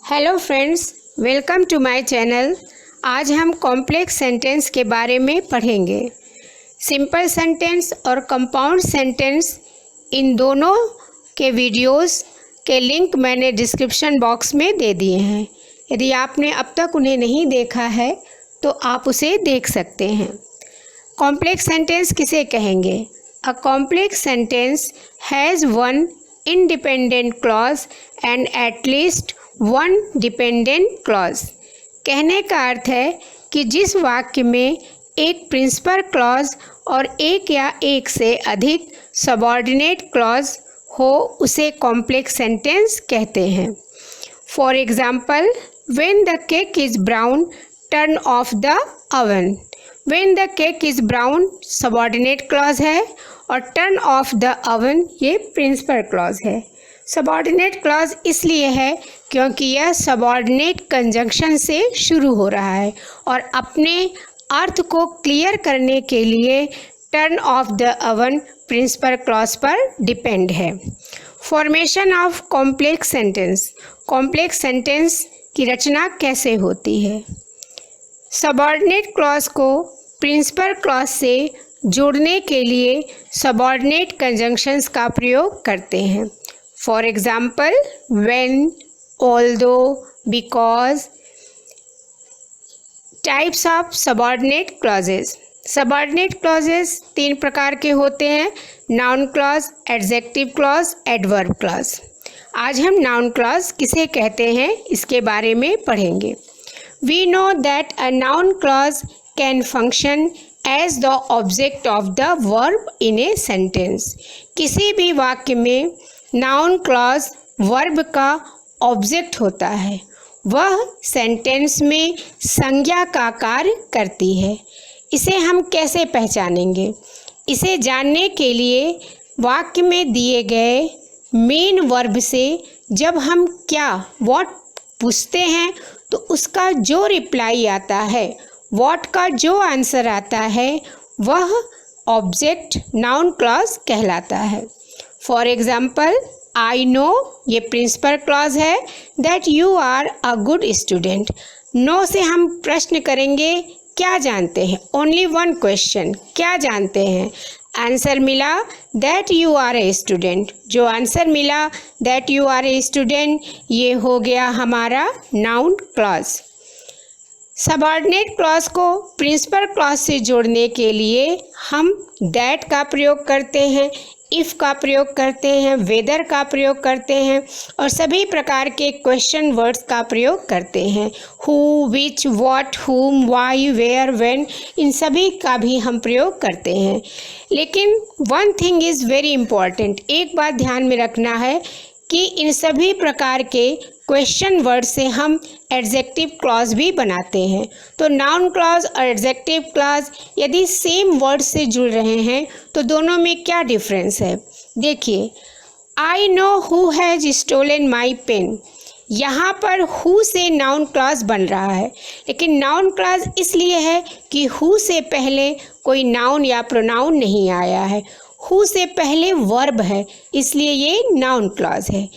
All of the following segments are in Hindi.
Hello friends, welcome to my channel. आज हम कॉम्प्लेक्स सेंटेंस के बारे में पढ़ेंगे। सिंपल सेंटेंस और कंपाउंड सेंटेंस, इन दोनों के वीडियोस के लिंक मैंने डिस्क्रिप्शन बॉक्स में दे दिए हैं। यदि आपने अब तक उन्हें नहीं देखा है तो आप उसे देख सकते हैं। कॉम्प्लेक्स सेंटेंस किसे कहेंगे? A complex sentence has one independent clause and at least one dependent clause. कहने का अर्थ है कि जिस वाक्य में एक प्रिंसिपल क्लॉज और एक या एक से अधिक सबऑर्डिनेट क्लॉज हो उसे कॉम्प्लेक्स सेंटेंस कहते हैं। For example, when the cake is brown turn off the oven. When the cake is brown subordinate clause है और टर्न ऑफ द ओवन ये प्रिंसिपल क्लॉज है। सबऑर्डिनेट क्लॉज इसलिए है क्योंकि यह सबऑर्डिनेट कंजंक्शन से शुरू हो रहा है और अपने अर्थ को क्लियर करने के लिए turn off the oven principal clause पर डिपेंड है। Formation of complex sentence. Complex sentence की रचना कैसे होती है? सबऑर्डिनेट क्लॉज को प्रिंसिपल क्लॉज से जोड़ने के लिए सबऑर्डिनेट कंजंक्शंस का प्रयोग करते हैं। For example, when, although, because। Types of subordinate clauses. Subordinate clauses तीन प्रकार के होते हैं: noun clause, adjective clause, adverb clause. आज हम नाउन क्लॉज किसे कहते हैं इसके बारे में पढ़ेंगे। We know that a noun clause can function as the object of the verb in a sentence. किसी भी वाक्य में नाउन क्लॉज वर्ब का ऑब्जेक्ट होता है, वह सेंटेंस में संज्ञा का कार्य करती है। इसे हम कैसे पहचानेंगे? इसे जानने के लिए वाक्य में दिए गए मेन वर्ब से जब हम क्या व्हाट पूछते हैं तो उसका जो रिप्लाई आता है, व्हाट का जो आंसर आता है, वह ऑब्जेक्ट नाउन क्लॉज कहलाता है। फॉर एग्जाम्पल, आई नो ये प्रिंसिपल क्लॉज है that you are a good student. Know से हम प्रश्न करेंगे क्या जानते हैं, ओनली वन क्वेश्चन, क्या जानते हैं। आंसर मिला that you are a student. जो आंसर मिला that you are a student, ये हो गया हमारा नाउन क्लॉज। सबऑर्डिनेट क्लॉज को प्रिंसिपल क्लॉज से जोड़ने के लिए हम दैट का प्रयोग करते हैं, इफ़ का प्रयोग करते हैं, वेदर का प्रयोग करते हैं और सभी प्रकार के क्वेश्चन वर्ड्स का प्रयोग करते हैं। हु, विच, व्हाट, हुम, वाई, वेयर, व्हेन, इन सभी का भी हम प्रयोग करते हैं। लेकिन one thing is very important, एक बात ध्यान में रखना है कि इन सभी प्रकार के क्वेश्चन वर्ड से हम एडजेक्टिव क्लॉज भी बनाते हैं। तो नाउन क्लॉज और एडजेक्टिव क्लॉज यदि सेम वर्ड से जुड़ रहे हैं तो दोनों में क्या डिफरेंस है? देखिए, I know who has stolen my pen. यहाँ पर हु से नाउन क्लॉज बन रहा है, लेकिन नाउन क्लॉज इसलिए है कि हु से पहले कोई नाउन या प्रोनाउन नहीं आया है। हु से पहले वर्ब है, इसलिए ये नाउन क्लॉज है।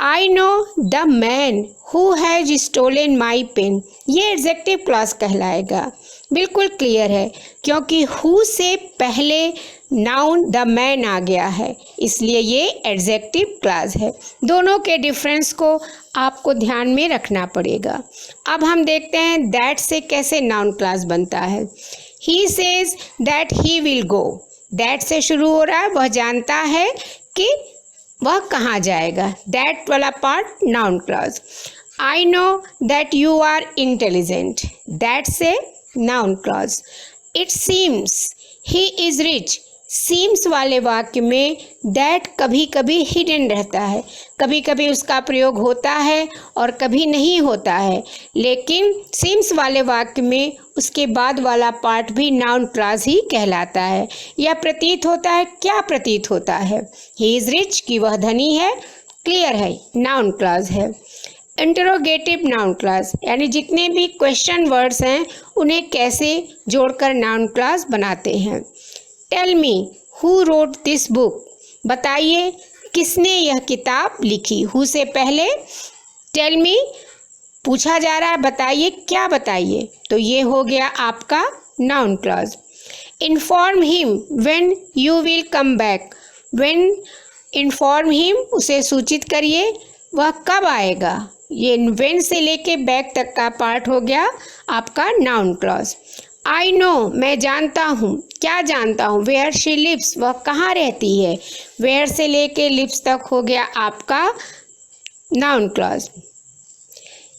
I know the man who has stolen my pen, ये एडजेक्टिव क्लॉज कहलाएगा। बिल्कुल क्लियर है क्योंकि हु से पहले नाउन द मैन आ गया है, इसलिए ये एडजेक्टिव क्लॉज है। दोनों के डिफरेंस को आपको ध्यान में रखना पड़ेगा। अब हम देखते हैं दैट से कैसे नाउन क्लॉज बनता है। He says that he will go. That से शुरू हो रहा है, वह जानता है कि वह कहाँ जाएगा। दैट वाला part noun clause. I know that you are intelligent. That से noun clause. It seems he is rich. Seems वाले वाक्य में दैट कभी कभी हिडन रहता है, कभी कभी उसका प्रयोग होता है और कभी नहीं होता है, लेकिन सीम्स वाले वाक्य में उसके बाद वाला पार्ट भी नाउन क्लॉज ही कहलाता है। यह प्रतीत होता है, क्या प्रतीत होता है? ही इज़ रिच, कि वह धनी है, क्लियर है, नाउन क्लॉज है। इंटरोगेटिव नाउन क्लॉज, यानी जितने भी क्वेश्चन वर्ड्स हैं उन्हें कैसे जोड़कर नाउन क्लॉज बनाते हैं। Tell me who wrote this book. बताइए किसने यह किताब लिखी। हु से पहले टेल मी, पूछा जा रहा है बताइए, क्या बताइए, तो ये हो गया आपका noun clause. Inform him when you will come back, when inform him, उसे सूचित करिए वह कब आएगा, ये व्हेन से लेके बैक तक का पार्ट हो गया आपका नाउन क्लॉज। आई नो, मैं जानता हूँ, क्या जानता हूँ, वेयर शी लिव्स, वह कहाँ रहती है, वेयर से लेके लिव्स तक हो गया आपका noun clause.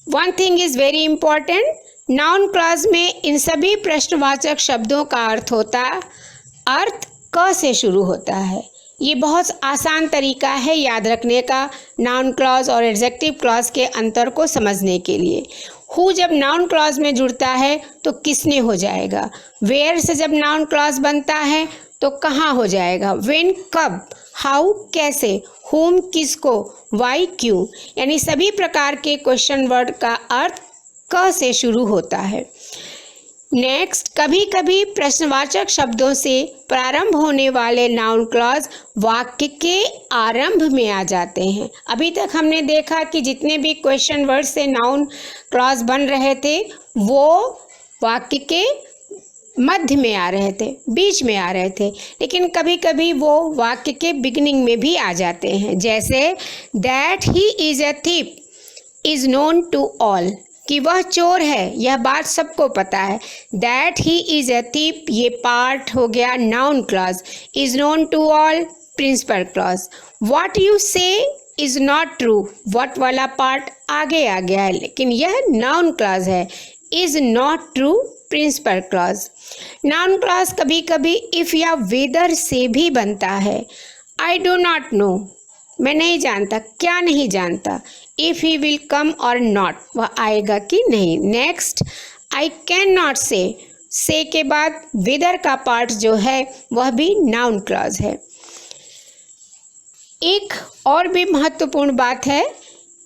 One thing is very important, noun clause में इन सभी प्रश्नवाचक शब्दों का अर्थ क से शुरू होता है। ये बहुत आसान तरीका है याद रखने का नाउन क्लॉज और एडजेक्टिव क्लॉज के अंतर को समझने के लिए। हु जब नाउन क्लॉज में जुड़ता है तो किसने हो जाएगा, वेयर से जब नाउन क्लॉज बनता है तो कहाँ हो जाएगा, व्हेन कब, हाउ कैसे, हुम किसको, वाई क्यों, यानी सभी प्रकार के क्वेश्चन वर्ड का अर्थ क से शुरू होता है। नेक्स्ट, कभी कभी प्रश्नवाचक शब्दों से प्रारंभ होने वाले नाउन क्लॉज वाक्य के आरंभ में आ जाते हैं। अभी तक हमने देखा कि जितने भी क्वेश्चन वर्ड से नाउन क्लॉज बन रहे थे वो वाक्य के मध्य में आ रहे थे, बीच में आ रहे थे, लेकिन कभी कभी वो वाक्य के बिगिनिंग में भी आ जाते हैं। जैसे that he is a thief is known to all, कि वह चोर है यह बात सबको पता है। That he is a thief, ये पार्ट हो गया noun clause. Is known to all principal clause. What you say is not true, what वाला पार्ट आगे आ गया है लेकिन यह नाउन क्लॉज है। Is not true principal clause. Noun clause कभी कभी इफ़ या वेदर से भी बनता है। आई डो नॉट नो, मैं नहीं जानता, क्या नहीं जानता। इफ़ ही विल कम और नॉट, वह आएगा कि नहीं। नेक्स्ट, आई कैन नॉट से के बाद वेदर का पार्ट जो है वह भी नाउन क्लॉज है। एक और भी महत्वपूर्ण बात है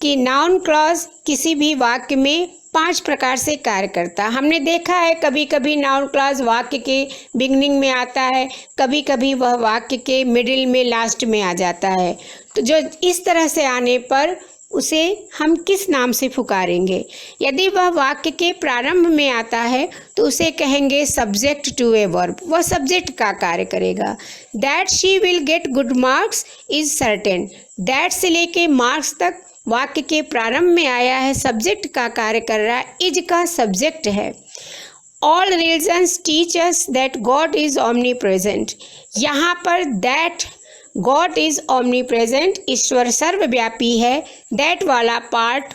कि नाउन क्लॉज किसी भी वाक्य में 5 प्रकार से कार्य करता है। हमने देखा है कभी कभी नाउन क्लॉज वाक्य के बिगनिंग में आता है, कभी कभी वह वाक्य के मिडिल में, लास्ट में आ जाता है। तो जो इस तरह से आने पर उसे हम किस नाम से पुकारेंगे। यदि वह वाक्य के प्रारंभ में आता है तो उसे कहेंगे सब्जेक्ट टू ए वर्ब, वह सब्जेक्ट का कार्य करेगा। That she will get good marks is certain, that से लेके मार्क्स तक वाक्य के प्रारंभ में आया है, सब्जेक्ट का कार्य कर रहा है, इज का सब्जेक्ट है। All religions teach us that god is omni present, यहाँ पर that god is omni present, ईश्वर सर्वव्यापी है, दैट वाला पार्ट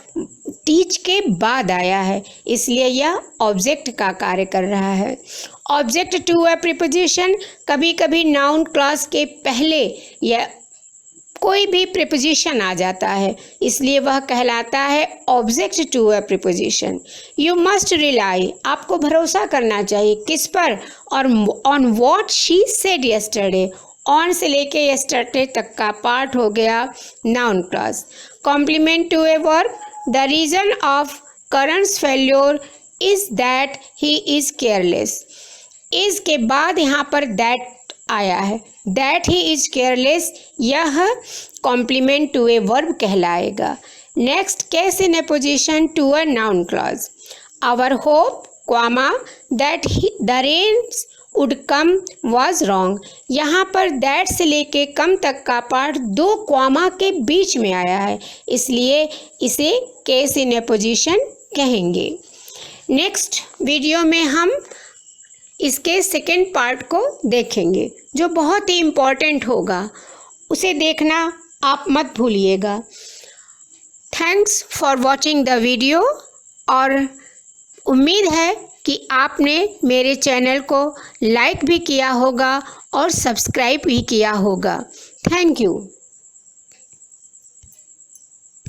टीच के बाद आया है, इसलिए यह ऑब्जेक्ट का कार्य कर रहा है। ऑब्जेक्ट टू अ प्रीपोजिशन, कभी कभी नाउन क्लॉज के पहले या कोई भी प्रीपोजिशन आ जाता है, इसलिए वह कहलाता है object to a preposition. You must rely, आपको भरोसा करना चाहिए, किस पर, और on what she said yesterday, on से लेके यस्टरडे तक का पार्ट हो गया noun clause. Complement to a verb, the reason of करण's failure is that he is careless, is के बाद यहाँ पर दैट आया है, दैट ही इज केयरलेस, यह कॉम्प्लीमेंट टू ए वर्ब कहलाएगा। Next, case in A position to a noun clause. Our hope comma that the rains would come was wrong, यहाँ पर दैट से लेके कम तक का पार्ट 2 क्वामा के बीच में आया है, इसलिए इसे केस इन ए पोजिशन कहेंगे। नेक्स्ट वीडियो में हम इसके सेकेंड पार्ट को देखेंगे जो बहुत ही इम्पॉर्टेंट होगा, उसे देखना आप मत भूलिएगा। Thanks for watching the video, और उम्मीद है कि आपने मेरे चैनल को लाइक भी किया होगा और सब्सक्राइब भी किया होगा। Thank you.